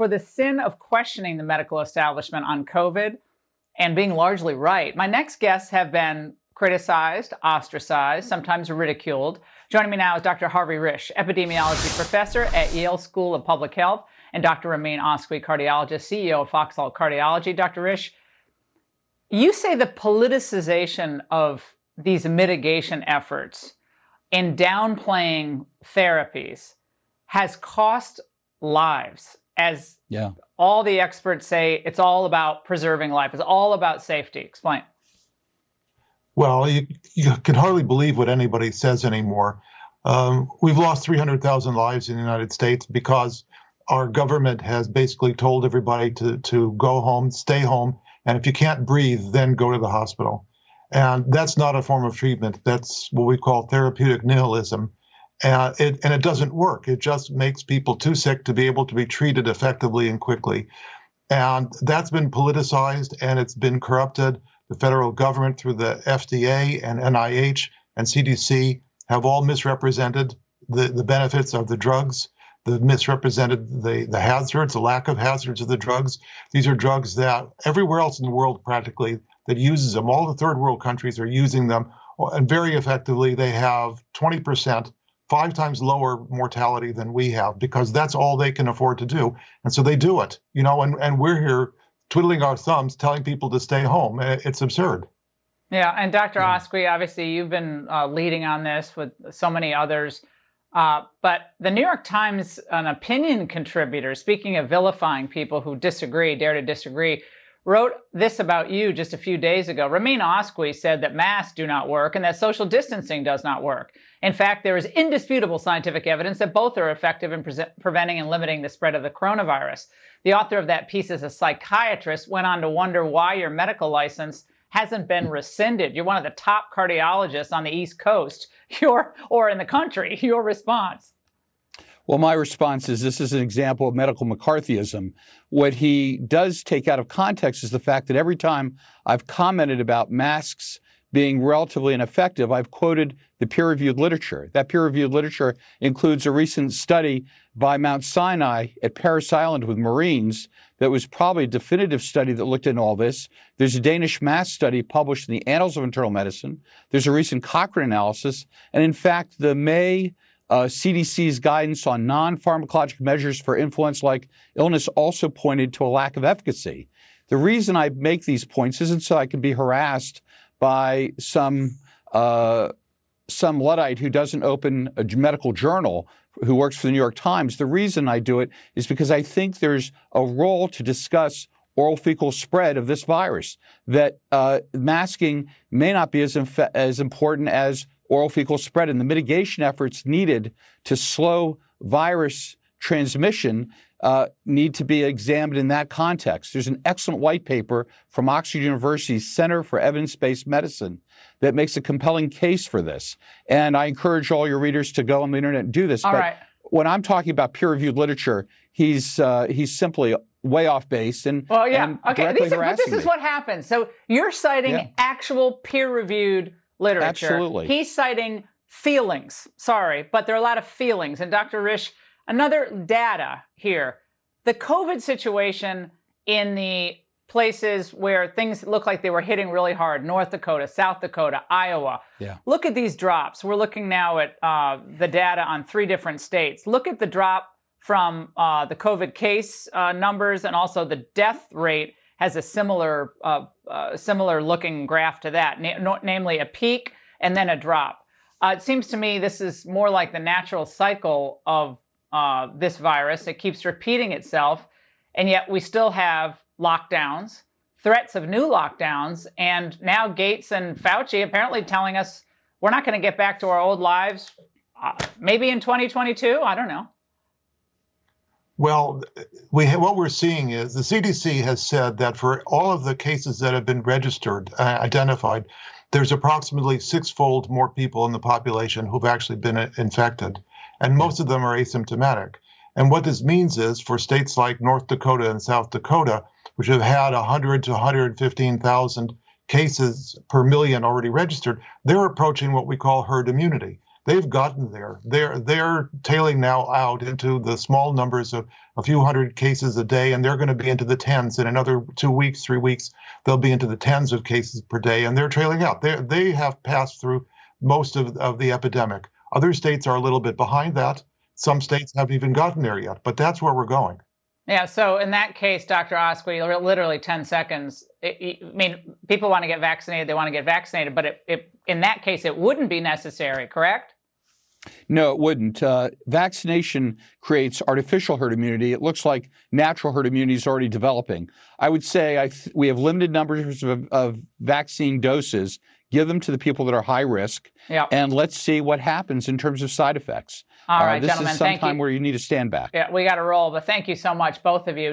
for the sin of questioning the medical establishment on COVID and being largely right, my next guests have been criticized, ostracized, sometimes ridiculed. Joining me now is Dr. Harvey Risch, epidemiology professor at Yale School of Public Health, and Dr. Ramin Oskoui, cardiologist, CEO of Foxhall Cardiology. Dr. Risch, you say the politicization of these mitigation efforts in downplaying therapies has cost lives, as all the experts say. It's all about preserving life. It's all about safety. Explain. Well, you can hardly believe what anybody says anymore. We've lost 300,000 lives in the United States because our government has basically told everybody to go home, stay home, and if you can't breathe, then go to the hospital. And that's not a form of treatment. That's what we call therapeutic nihilism. And it doesn't work. It just makes people too sick to be able to be treated effectively and quickly. And that's been politicized, and it's been corrupted. The federal government, through the FDA and NIH and CDC, have all misrepresented the benefits of the drugs. They've misrepresented the hazards, the lack of hazards of the drugs. These are drugs that everywhere else in the world practically that uses them, all the third world countries are using them, and very effectively. They have 20%, 5 times lower mortality than we have, because that's all they can afford to do. And so they do it, and we're here twiddling our thumbs, telling people to stay home. It's absurd. Yeah, and Dr. Oskoui, obviously you've been leading on this with so many others. But the New York Times, an opinion contributor, speaking of vilifying people who disagree, dare to disagree, wrote this about you just a few days ago. Ramin Oskoui said that masks do not work and that social distancing does not work. In fact, there is indisputable scientific evidence that both are effective in preventing and limiting the spread of the coronavirus. The author of that piece, as a psychiatrist, went on to wonder why your medical license hasn't been rescinded. You're one of the top cardiologists on the East Coast, or in the country. Your response? Well, my response is this is an example of medical McCarthyism. What he does take out of context is the fact that every time I've commented about masks being relatively ineffective, I've quoted the peer-reviewed literature. That peer-reviewed literature includes a recent study by Mount Sinai at Parris Island with Marines that was probably a definitive study that looked into all this. There's a Danish mass study published in the Annals of Internal Medicine. There's a recent Cochrane analysis. And in fact, the May CDC's guidance on non-pharmacologic measures for influenza-like illness also pointed to a lack of efficacy. The reason I make these points isn't so I can be harassed by some Luddite who doesn't open a medical journal, who works for the New York Times. The reason I do it is because I think there's a role to discuss oral fecal spread of this virus, that masking may not be as important as oral fecal spread, and the mitigation efforts needed to slow virus transmission need to be examined in that context. There's an excellent white paper from Oxford University's Center for Evidence-Based Medicine that makes a compelling case for this. And I encourage all your readers to go on the internet and do this. All right. When I'm talking about peer-reviewed literature, he's simply way off base and okay. This is what happens. So you're citing actual peer-reviewed literature. Absolutely. He's citing feelings. Sorry, but there are a lot of feelings. And Dr. Risch, another data here. The COVID situation in the places where things look like they were hitting really hard, North Dakota, South Dakota, Iowa. Yeah. Look at these drops. We're looking now at the data on 3 different states. Look at the drop from the COVID case numbers, and also the death rate has a similar looking graph to that, namely a peak and then a drop. It seems to me this is more like the natural cycle of this virus. It keeps repeating itself, and yet we still have lockdowns, threats of new lockdowns, and now Gates and Fauci apparently telling us we're not going to get back to our old lives, maybe in 2022. I don't know. Well, what we're seeing is the CDC has said that for all of the cases that have been registered, identified, there's approximately 6-fold more people in the population who've actually been infected, and most of them are asymptomatic. And what this means is for states like North Dakota and South Dakota, which have had 100 to 115,000 cases per million already registered, they're approaching what we call herd immunity. They've gotten there. They're tailing now out into the small numbers of a few hundred cases a day, and they're going to be into the tens. In another 2 weeks, 3 weeks, they'll be into the tens of cases per day, and they're trailing out. They have passed through most of the epidemic. Other states are a little bit behind that. Some states haven't even gotten there yet, but that's where we're going. Yeah, so in that case, Dr. Oskoui, literally 10 seconds. I mean, people want to get vaccinated, they want to get vaccinated, but in that case, it wouldn't be necessary, correct? No, it wouldn't. Vaccination creates artificial herd immunity. It looks like natural herd immunity is already developing. I would say we have limited numbers of vaccine doses. Give them to the people that are high risk, and let's see what happens in terms of side effects. All right, this gentlemen, is some time where you need to stand back. Yeah, we got to roll, but thank you so much, both of you.